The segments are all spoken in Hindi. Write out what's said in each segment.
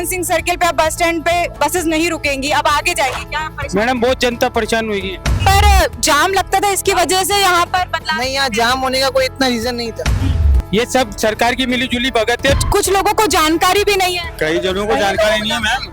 नारायण सिंह सर्किल पे अब बस स्टैंड पे बसेस नहीं रुकेंगी, अब आगे जाएंगी क्या परेशानी? मैडम बहुत जनता परेशान हुई है। पर जाम लगता था, इसकी वजह से यहाँ पर बदलाव नहीं, यहाँ जाम होने का कोई इतना रीजन नहीं था। ये सब सरकार की मिलीजुली भगत है। कुछ लोगों को जानकारी भी नहीं है। कई जनों को जानकारी नहीं है मैम,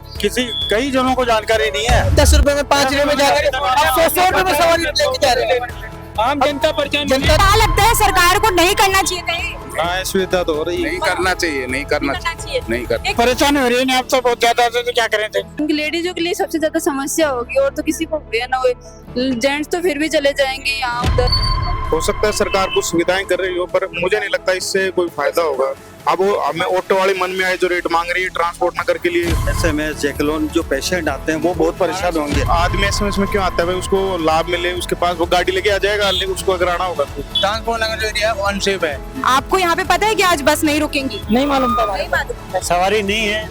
कई जनों को जानकारी नहीं है। 10 रुपए में 5 रुपए में जाकर अब 100 रुपए में सवारी लेके जा रहे हैं। आम जनता परेशान हुई है। जनता क्या लगता है सरकार को नहीं करना चाहिए कहीं? असुविधा तो हो रही है। नहीं करना चाहिए, नहीं करना चाहिए। नहीं करना। परेशान हो रही है आप तो बहुत ज्यादा, तो क्या करें थे। लेडीजों के लिए सबसे ज्यादा समस्या होगी, और तो किसी को भी ना हो। जेंट्स तो फिर भी चले जाएंगे यहाँ उधर। हो सकता है सरकार कुछ सुविधाएं कर रही हो, पर मुझे नहीं लगता इससे कोई फायदा होगा। अब वो हमें ऑटो वाले मन में आए जो रेट मांग रही है ट्रांसपोर्ट नगर के लिए। SMS जैकलोन जो पेशेंट आते हैं वो बहुत परेशान होंगे। आदमी SMS में क्यों आता है भाई? उसको लाभ मिले, उसके पास वो गाड़ी लेके आ जाएगा, लेकिन उसको अगर आना होगा तो। ट्रांसपोर्ट नगर एरिया अनसेफ है। आपको यहाँ पे पता है कि आज बस नहीं रुकेंगी? नहीं मालूम था, सवारी नहीं है,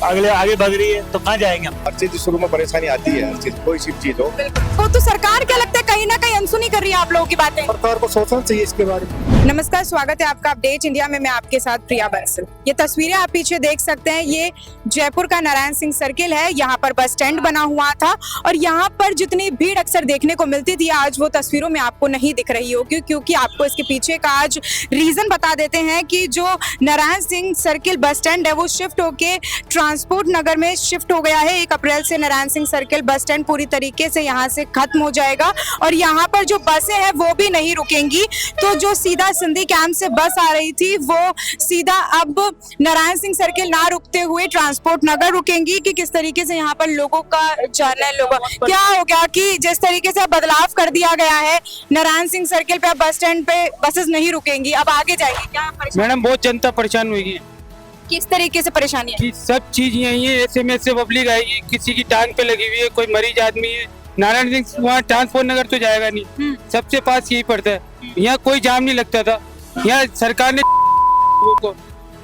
आगे बढ़ रही है तो कहाँ जाएंगे हम। हर चीज शुरू में परेशानी आती है, हर चीज कोई सी चीज हो। तो सरकार क्या लगता है कहीं ना कहीं अनसुनी कर रही है आप लोगों की बातें? सरकार को सोचना चाहिए इसके बारे में। नमस्कार, स्वागत है आपका अपडेट इंडिया में। मैं आपके साथ प्रिया बंसल। ये तस्वीरें आप पीछे देख सकते हैं, ये जयपुर का नारायण सिंह सर्किल है। यहाँ पर बस स्टैंड बना हुआ था और यहाँ पर जितनी भीड़ अक्सर देखने को मिलती थी, आज वो तस्वीरों में आपको नहीं दिख रही होगी, क्योंकि आपको इसके पीछे का आज रीजन बता देते हैं कि जो Narayan Singh circle bus stand है वो शिफ्ट होके ट्रांसपोर्ट नगर में शिफ्ट हो गया है। 1 अप्रैल से Narayan Singh circle bus stand पूरी तरीके से यहाँ से खत्म हो जाएगा और यहाँ पर जो बसें हैं वो भी नहीं रुकेंगी। तो जो सीधा सिंधी कैंप से बस आ रही थी वो सीधा अब नारायण सिंह सर्किल ना रुकते हुए ट्रांसपोर्ट नगर रुकेंगी। कि किस तरीके से यहाँ पर लोगों का जाना है, लोगों क्या हो गया कि जिस तरीके से बदलाव कर दिया गया है, नारायण सिंह सर्किल पे अब बस स्टैंड पे बसेस नहीं रुकेंगी, अब आगे जाएगी क्या परेशानी? मैडम बहुत जनता परेशान हुई है। किस तरीके से परेशानी है? कि सब चीज यही है, SMS से पब्लिक आएगी, किसी की टांग पे लगी हुई है, कोई मरीज आदमी है। नारायण सिंह वहाँ ट्रांसपोर्ट नगर तो जाएगा नहीं, सबसे पास यही पड़ता है। यहाँ कोई जाम नहीं लगता था। यहाँ सरकार ने को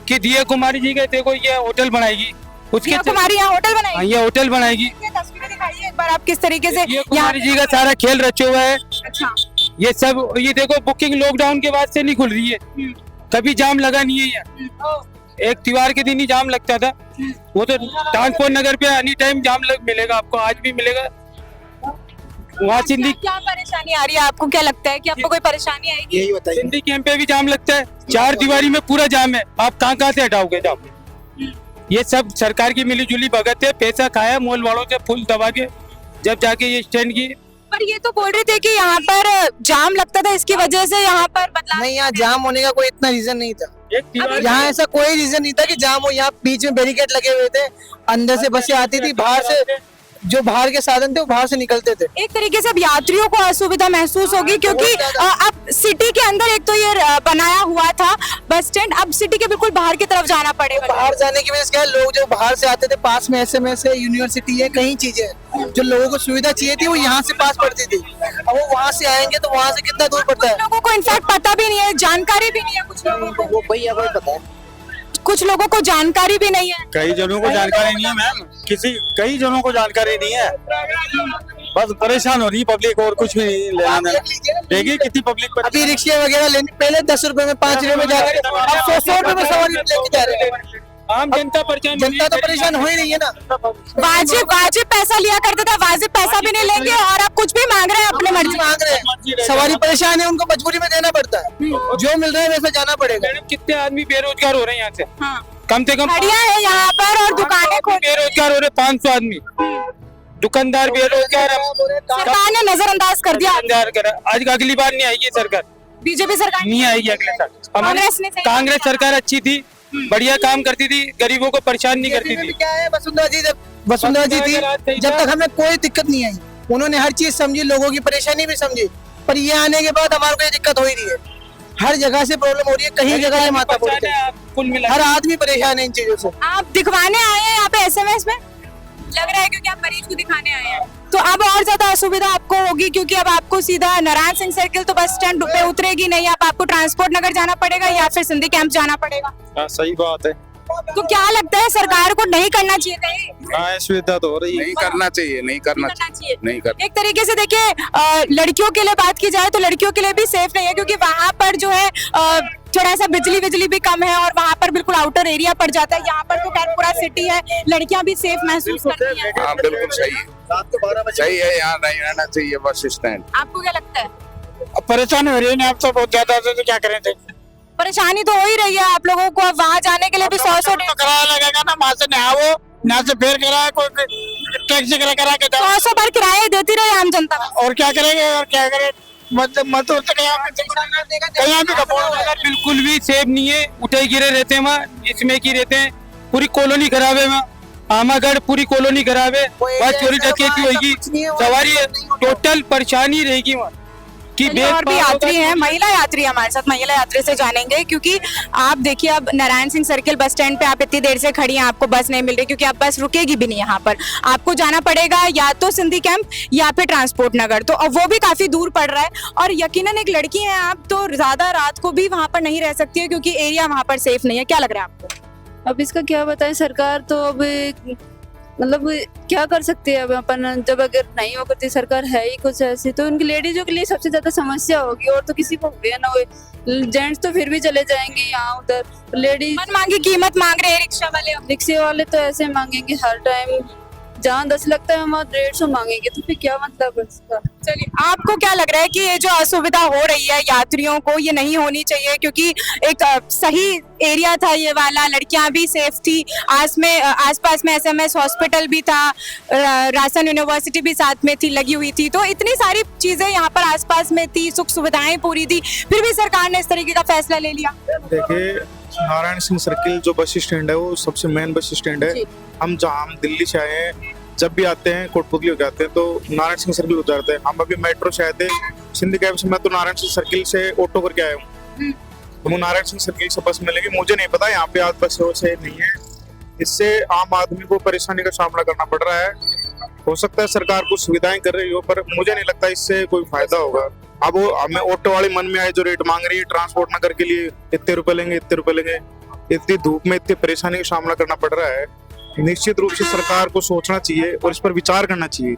कि दिया कुमारी जी के देखो ये होटल बनाएगी, उसके कुमारी यहाँ होटल बनाएगी। ये होटल बनाएगी। तस्वीरें दिखाइए एक बार आप, किस तरीके से ये कुमारी जी का सारा खेल रचा हुआ है। अच्छा, ये सब ये देखो, बुकिंग लॉकडाउन के बाद से नहीं खुल रही है, कभी जाम लगा नहीं है यहाँ। एक त्योहार के दिन ही जाम लगता था, वो तो ट्रांसपोर्ट नगर पे एनी टाइम जाम मिलेगा आपको, आज भी मिलेगा। वहाँ सिंधी क्या परेशानी आ रही है आपको? क्या लगता है कि आपको कोई परेशानी आएगी? यही बताइए। सिंधी कैंप पे भी जाम लगता है, 4 दीवारी में पूरा जाम है। आप कहाँ से हटाओगे जाम? ये सब सरकार की मिलीजुली भगत है, पैसा खाया मॉल वालों से फुल दबा के, जब जाके ये स्टैंड की। पर ये तो बोल रहे थे कि यहाँ पर जाम लगता था, इसकी वजह से यहाँ पर बदलाव। नहीं, यहाँ जाम होने का कोई इतना रीजन नहीं था। एक दीवार यहाँ ऐसा कोई रीजन नहीं था कि जाम हो। यहाँ बीच में बैरिकेड लगे हुए थे, अंदर से बसें आती थी, बाहर से जो बाहर के साधन थे वो बाहर से निकलते थे। एक तरीके से अब यात्रियों को असुविधा महसूस होगी, क्योंकि अब सिटी के अंदर एक तो ये बनाया हुआ था बस स्टैंड, अब सिटी के बिल्कुल बाहर की तरफ जाना पड़ेगा। बाहर जाने की वजह से क्या है, लोग जो बाहर से आते थे, पास में SMS है, यूनिवर्सिटी है, कई चीजें जो लोगों को सुविधा चाहिए थी वो यहाँ से पास पड़ती थी। अब वो वहाँ से आएंगे तो वहाँ से कितना दूर पड़ता है? लोगों को इनफैक्ट पता भी नहीं है, जानकारी भी नहीं है कुछ लोगों को। वो भैया को पता है। कुछ लोगों को जानकारी भी नहीं है। कई जनों को जानकारी नहीं है मैम, कई जनों को जानकारी नहीं है। बस परेशान हो रही पब्लिक, और कुछ भी नहीं लेना देना। देखिए कितनी पब्लिक अभी रिक्शे वगैरह लेने पहले 10 रुपए में 5 रुपए में जाकर अब 100 रुपए में सवारी लेके जा रहे हैं। आम जनता परेशान, जनता तो परेशान हो ही रही है ना। वाजिब पैसा लिया करते थे, वाजिब पैसा भी नहीं लेंगे और अब कुछ भी मांग रहे हैं, अपने मर्जी मांग रहे हैं। सवारी परेशान है, उनको मजबूरी में देना पड़ता है, जो मिल रहा है वैसे जाना पड़ेगा। मैडम कितने आदमी बेरोजगार हो रहे हैं यहाँ से? हाँ। कम से कम गाड़ियाँ है यहाँ पर और दुकानें खोल, बेरोजगार हो रहे 500 आदमी, दुकानदार बेरोजगार। सरकार ने नजरअंदाज कर दिया। आज अगली बार नहीं आएगी सरकार, बीजेपी सरकार नहीं आएगी अगले साल। हमारी कांग्रेस ने सही कांग्रेस सरकार अच्छी थी, बढ़िया काम करती थी, गरीबों को परेशान नहीं करती थी। क्या है, वसुंधरा जी थी, जब तक हमें कोई दिक्कत नहीं आई, उन्होंने हर चीज समझी, लोगों की परेशानी भी समझी। पर ये आने के बाद हमारे को ये दिक्कत हो ही रही है, हर जगह से प्रॉब्लम हो रही है, कहीं जगह से माथा फोड़ के कुल मिला हर आदमी परेशान है इन चीजों से। आप दिखवाने आए हैं यहाँ पे SMS में लग रहा है, क्योंकि आप मरीज को दिखाने आए हैं, तो अब और ज्यादा असुविधा आपको होगी, क्योंकि अब आपको सीधा नारायण सिंह सर्किल तो बस स्टैंड पे उतरेगी नहीं, अब आपको ट्रांसपोर्ट नगर जाना पड़ेगा या फिर सिंधी कैंप जाना पड़ेगा। हाँ, सही बात है। तो क्या लगता है सरकार को नहीं करना चाहिए कहीं? हाँ, सुविधा तो हो रही है। नहीं करना चाहिए, नहीं करना करना चाहिए। नहीं कर एक तरीके से देखिए लड़कियों के लिए बात की जाए तो लड़कियों के लिए भी सेफ नहीं है, क्योंकि वहां पर जो है थोड़ा सा बिजली भी कम है और वहां पर बिल्कुल आउटर एरिया पड़ जाता है। यहाँ पर तो खैर पूरा सिटी है, लड़कियां भी सेफ महसूस करती हैं। हाँ बिल्कुल सही है, सही है, यहाँ नहीं रहना चाहिए बस स्टैंड। आपको क्या लगता है? परेशानी हो रही है ना आप तो बहुत ज्यादा, तो क्या करें थे? परेशानी तो हो ही रही है आप लोगों को, अब वहाँ जाने के लिए भी 100 किराया लगेगा ना, वहाँ से नहाओ, यहाँ से फिर किराया कोई टैक्सी करा के जाओ, 100 पर किराया देती रहे आम जनता। और क्या करेंगे और क्या करें? मत कहीं भी बिल्कुल भी सेफ नहीं है, उठे गिरे रहते हैं वहाँ, इसमें की रहते हैं, पूरी कॉलोनी खराब है वहाँ, आमागढ़ पूरी कॉलोनी खराब है, वहाँ चोरी डकैती होगी, सवारी टोटल परेशानी रहेगी वहाँ की। और भी यात्री हैं, महिला यात्री हमारे साथ, महिला यात्री से जानेंगे, क्योंकि आप देखिए अब Narayan Singh circle bus stand पे आप इतनी देर से खड़ी हैं, आपको बस नहीं मिल रही, क्योंकि अब बस रुकेगी भी नहीं यहाँ पर, आपको जाना पड़ेगा या तो सिंधी कैंप या फिर ट्रांसपोर्ट नगर, तो अब वो भी काफी दूर पड़ रहा है। और यकीनन एक लड़की हैं आप, तो ज्यादा रात को भी वहाँ पर नहीं रह सकती है, क्योंकि एरिया वहाँ पर सेफ नहीं है। क्या लग रहा है आपको? अब इसका क्या बताएं, सरकार तो अब मतलब क्या कर सकती है अब अपन, जब अगर नहीं वो करती सरकार है ही कुछ ऐसी, तो उनकी लेडीजों के लिए सबसे ज्यादा समस्या होगी, और तो किसी को होगी ना। जेंट्स तो फिर भी चले जाएंगे यहाँ उधर, लेडीज मन मांगी कीमत मांग रहे हैं रिक्शा वाले तो ऐसे मांगेंगे हर टाइम, जहाँ 10 लगता है वहाँ 150 मांगेंगे, तो फिर क्या मतलब है इसका? चलिए, आपको क्या लग रहा है कि ये जो असुविधा हो रही है यात्रियों को, ये नहीं होनी चाहिए? क्योंकि एक सही एरिया था ये वाला, लड़कियां भी सेफ थी, आसपास में एसएमएस हॉस्पिटल भी था, राजस्थान यूनिवर्सिटी भी साथ में थी, लगी हुई थी, तो इतनी सारी चीजें यहाँ पर आसपास में थी, सुख सुविधाएं पूरी थी, फिर भी सरकार ने इस तरीके का फैसला ले लिया। देखिए, नारायण सिंह सर्किल जो बस स्टैंड है वो सबसे मेन बस स्टैंड है। हम दिल्ली से आए हैं, जब भी आते हैं कोटपुतली हो जाते हैं तो नारायण सिंह सर्किल उतरते हैं। हम अभी मेट्रो से आए थे सिंधी कैब से, मैं तो नारायण सिंह सर्किल से ऑटो करके आया हूँ, तो वो नारायण सिंह सर्किल से बस मिलेगी, मुझे नहीं पता यहाँ पे आज बस से नहीं है। इससे आम आदमी को परेशानी का सामना करना पड़ रहा है। हो सकता है सरकार कुछ सुविधाएं कर रही हो, पर मुझे नहीं लगता इससे कोई फायदा होगा। अब वो हमें ऑटो वाले मन में आए जो रेट मांग रही है ट्रांसपोर्ट नगर के लिए, इतने रुपए लेंगे, इतने रुपए लेंगे, इतनी धूप में इतनी परेशानी का सामना करना पड़ रहा है। निश्चित रूप से सरकार को सोचना चाहिए और इस पर विचार करना चाहिए।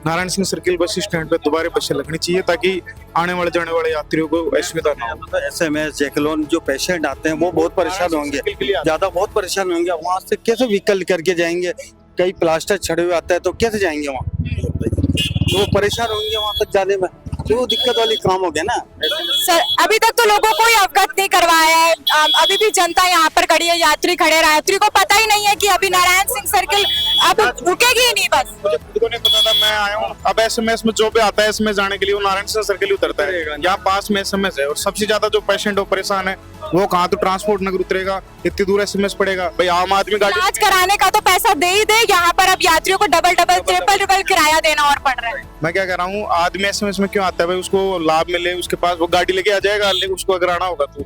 Narayan Singh circle bus stand पे दोबारा बसें लगनी चाहिए, ताकि आने वाले जाने वाले यात्रियों को असुविधा ना हो। एसएमएस जैकलोन जो पेशेंट आते हैं वो बहुत परेशान होंगे, ज्यादा बहुत परेशान होंगे। वहाँ से कैसे व्हीकल करके जाएंगे? कई प्लास्टर छड़े हुए आते हैं तो कैसे जाएंगे वहाँ? तो वो परेशान होंगे वहाँ तक जाने में, तो दिक्कत वाली काम हो गया ना। सर, अभी तक तो लोगों को अवगत नहीं करवाया है, अभी भी जनता यहाँ पर खड़ी है, यात्री खड़े, यात्री को पता ही नहीं है कि अभी नारायण सिंह सर्किल अब रुकेगी ही नहीं बस। मुझे खुद को नहीं पता था, मैं आया हूँ। अब एसएमएस में जो भी आता है एसएमएस जाने के लिए वो नारायण सिंह सर्किल ही उतरता है, यहाँ पास में एसएमएस है। और सबसे ज्यादा जो पेशेंट हो परेशान है वो कहाँ तो ट्रांसपोर्ट नगर उतरेगा, इतनी दूर एसएमएस पड़ेगा। भाई आम आदमी गाड़ी इलाज कराने का तो पैसा दे ही दे, यहाँ पर अब यात्रियों को डबल ट्रिपल किराया देना और पड़ रहा है। मैं क्या कह रहा हूँ, आदमी एसएमएस में क्यों आता है? भाई उसको लाभ मिले, उसके पास वो गाड़ी लेके आ जाएगा, लेकिन उसको अगर आना होगा तो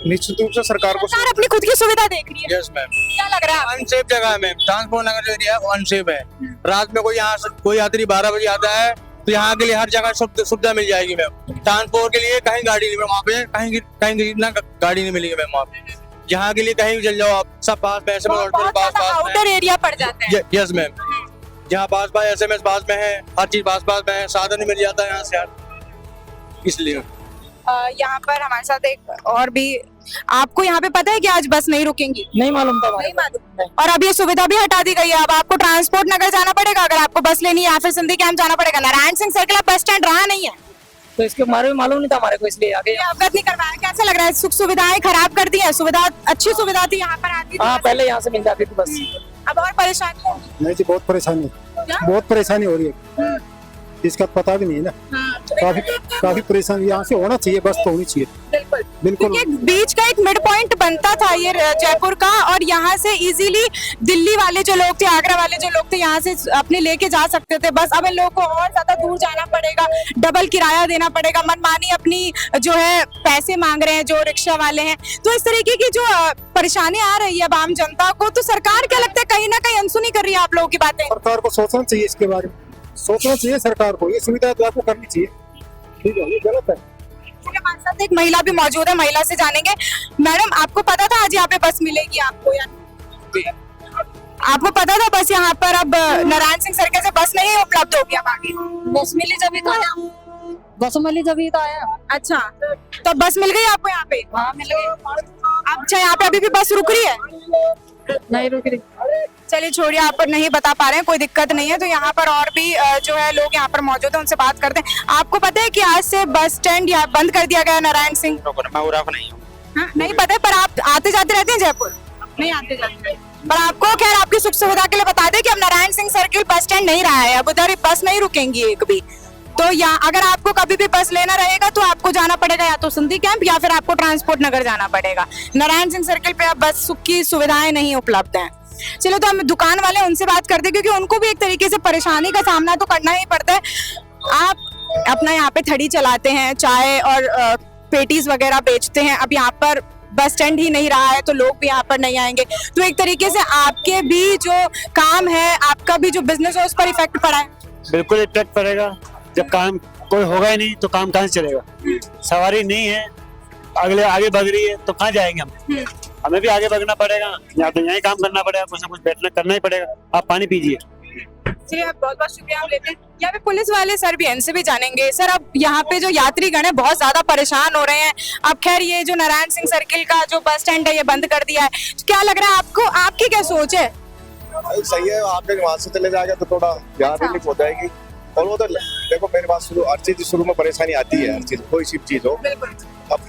निश्चित रूप से सरकार को सरकार अपनी खुद की सुविधा देख रही है। यस मैम, क्या लग रहा है? अनसेफ जगह है मैम, ट्रांसपोर्ट नगर जो एरिया है वो अनसेफ है। रात में कोई यात्री 12 बजे आता है तो यहाँ के लिए हर जगह सुविधा मिल जाएगी मैम। ट्रांसपोर्ट के लिए कहीं गाड़ी नहीं, वहाँ पे कहीं ना गाड़ी नहीं मिलेगी मैम। वहाँ पे यहाँ के लिए कहीं भी चल जाओ आप, सब पास में एसएमएस आउटर एरिया पड़ जाता है। यस मैम, जहाँ पास एसएमएस पास में है, हर चीज पास में है, साधन मिल जाता है यहाँ से यार, इसलिए। यहाँ पर हमारे साथ एक और भी, आपको यहाँ पे पता है कि आज बस नहीं रुकेंगी? नहीं मालूम था, नहीं मालूम। और अब ये सुविधा भी हटा दी गई है, अब आपको ट्रांसपोर्ट नगर जाना पड़ेगा अगर आपको बस लेनी है, या फिर सिंधी कैंप जाना पड़ेगा। Narayan Singh circle bus stand रहा नहीं है, तो इसके बारे में मालूम नहीं था हमारे को, इसलिए आगे अवगत नहीं करवाया। कैसा लग रहा है? सुख सुविधाएं खराब कर दी है, सुविधा अच्छी सुविधा थी, यहाँ पर आती थी। हाँ, पहले यहाँ से मिल जाती थी बस, अब और परेशानी होगी। नहीं जी, बहुत परेशानी, बहुत परेशानी हो रही है, इसका पता भी नहीं है ना। काफी परेशानी, यहाँ से होना चाहिए, बस तो होनी चाहिए। बिल्कुल बीच का एक मिड पॉइंट बनता था ये जयपुर का, और यहाँ से इजीली दिल्ली वाले जो लोग थे, आगरा वाले जो लोग थे, यहाँ से अपने लेके जा सकते थे बस। अब इन लोगों को और ज्यादा दूर जाना पड़ेगा, डबल किराया देना पड़ेगा, मनमानी अपनी जो है पैसे मांग रहे हैं जो रिक्शा वाले हैं। तो इस तरीके की जो परेशानी आ रही है आम जनता को, तो सरकार क्या लगता है कहीं ना कहीं अनसुनी कर रही है आप लोगों की बातें? सरकार को सोचना चाहिए, इसके बारे में सोचना चाहिए सरकार को, ये सुविधा लागू करनी चाहिए। ठीक है, ये गलत है। हमारे साथ एक महिला भी मौजूद है, महिला से जानेंगे। मैडम, आपको पता था आज यहाँ पे बस मिलेगी आपको या? आपको पता था बस यहाँ पर अब नारायण सिंह सर्किल से बस नहीं उपलब्ध होगी अब आगे? बस मिली जब तो आया, बस मिली जब तो आया। अच्छा, तो बस मिल गई आपको यहाँ पे? हाँ मिल गई। अच्छा, यहाँ पे अभी भी बस रुक रही है? नहीं रुक रही। चलिए छोड़िए, आप नहीं बता पा रहे हैं, कोई दिक्कत नहीं है। तो यहाँ पर और भी जो है लोग यहाँ पर मौजूद हैं, उनसे बात करते हैं। आपको पता है कि आज से बस स्टैंड यहाँ बंद कर दिया गया नारायण सिंह? मैं उराफ नहीं हूँ। हाँ, नहीं पता है, पर आप आते जाते रहते हैं जयपुर? नहीं आते जाते। पर आपको खैर आपकी सुख सुविधा के लिए बता दें कि अब Narayan Singh circle bus stand नहीं रहा है, अब उधर बस नहीं रुकेंगी एक भी। तो यहाँ अगर आपको कभी भी बस लेना रहेगा तो आपको जाना पड़ेगा या तो सिंधी कैंप या फिर आपको ट्रांसपोर्ट नगर जाना पड़ेगा। नारायण सिंह सर्किल पे अब बस सुख की सुविधाएं नहीं उपलब्ध हैं। चलो, तो हम दुकान वाले उनसे बात करते हैं, क्योंकि उनको भी एक तरीके से परेशानी का सामना तो करना ही पड़ता है। आप अपना यहाँ पे थड़ी चलाते हैं, चाय और पेटीज वगैरह बेचते हैं, अब यहाँ पर बस स्टैंड ही नहीं रहा है तो लोग भी यहाँ पर नहीं आएंगे, तो एक तरीके से आपके भी जो काम है, आपका भी जो बिजनेस है, उस पर इफेक्ट पड़ा है? बिल्कुल इफेक्ट पड़ेगा। जब काम कोई होगा ही नहीं तो काम कहाँ से चलेगा? सवारी नहीं है, अगले आगे भाग रही है तो कहाँ जाएंगे हम? हमें भी आगे भागना पड़ेगा, या तो यहीं काम करना पड़ेगा, कुछ ना कुछ बैठना करना ही पड़ेगा। आप पानी पीजिए। चलिए, आप बहुत बहुत शुक्रिया। हम लेते हैं यहाँ पे पुलिस वाले सर भी, इनसे भी जानेंगे। सर, अब यहाँ पे जो यात्रीगण है बहुत ज्यादा परेशान हो रहे हैं। अब खैर ये जो नारायण सिंह सर्किल का जो बस स्टैंड है ये बंद कर दिया है, क्या लग रहा है आपको? आपकी क्या सोच है? सही है, आप वहाँ से चले जाएगा तो थोड़ा यहाँ रिलीफ हो जाएगी। और वो तो देखो मेरे पास हर चीज शुरू में परेशानी आती है, हर चीज कोई सी चीज हो। अब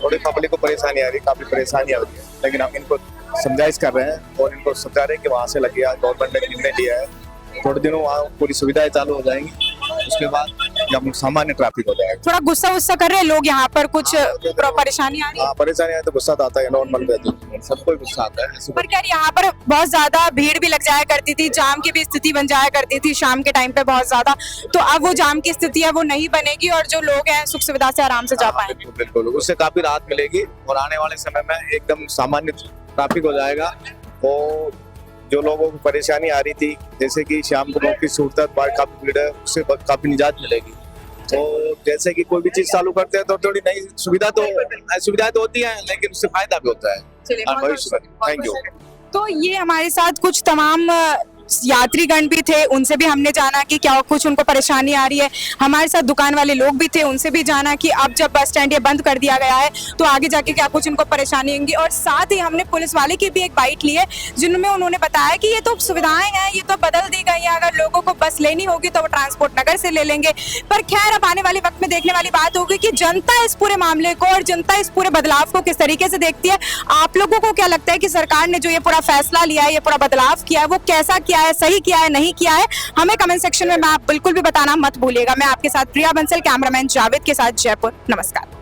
थोड़ी पब्लिक को परेशानी आ रही है, काफी परेशानी आ रही है, लेकिन हम इनको समझाइश कर रहे हैं और इनको समझा रहे हैं कि वहाँ से लग गया, गवर्नमेंट ने निर्णय लिया है, थोड़े दिनों वहाँ पूरी सुविधाएं चालू हो जाएंगी, उसके बाद जब सामान्य ट्रैफिक हो जाएगा। थोड़ा गुस्सा कर रहे हैं लोग यहाँ पर, कुछ परेशानी आ रही है? हाँ, परेशानी आए तो गुस्सा तो आता है, नॉर्मल रहती है, सबको गुस्सा आता है। पर क्या यहाँ पर बहुत ज्यादा भीड़ भी लग जाया करती थी, जाम की भी स्थिति बन जाया करती थी शाम के टाइम पे बहुत ज्यादा, तो अब वो जाम की स्थिति है वो नहीं बनेगी और जो लोग हैं सुख सुविधा से आराम से जा पाएंगे। बिल्कुल, उससे काफी राहत मिलेगी और आने वाले समय में एकदम सामान्य ट्रैफिक हो जाएगा। और जो लोगों को परेशानी आ रही थी, जैसे कि शाम को की सूरत बाहर काफी भीड़ है, उससे काफी निजात मिलेगी। तो जैसे कि कोई भी चीज चालू करते हैं तो थोड़ी नई सुविधाएं तो होती है, लेकिन उससे फायदा भी होता है भविष्य में। Thank you. तो ये हमारे साथ कुछ तमाम यात्रीगण भी थे, उनसे भी हमने जाना कि क्या कुछ उनको परेशानी आ रही है। हमारे साथ दुकान वाले लोग भी थे, उनसे भी जाना कि अब जब बस स्टैंड ये बंद कर दिया गया है तो आगे जाके क्या कुछ उनको परेशानी होंगी। और साथ ही हमने पुलिस वाले की भी एक बाइट ली है, जिनमें उन्होंने बताया कि ये तो सुविधाएं हैं, ये तो बदल दी गई है, अगर लोगों को बस लेनी होगी तो वो ट्रांसपोर्ट नगर से ले लेंगे। पर खैर, अब आने वाले वक्त में देखने वाली बात होगी कि जनता इस पूरे मामले को और जनता इस पूरे बदलाव को किस तरीके से देखती है। आप लोगों को क्या लगता है कि सरकार ने जो ये पूरा फैसला लिया है, ये पूरा बदलाव किया है, वो कैसा किया है, सही किया है, नहीं किया है? हमें कमेंट सेक्शन में आप बिल्कुल भी बताना मत भूलिएगा। मैं आपके साथ प्रिया बंसल, कैमरामैन जावेद के साथ, जयपुर। नमस्कार।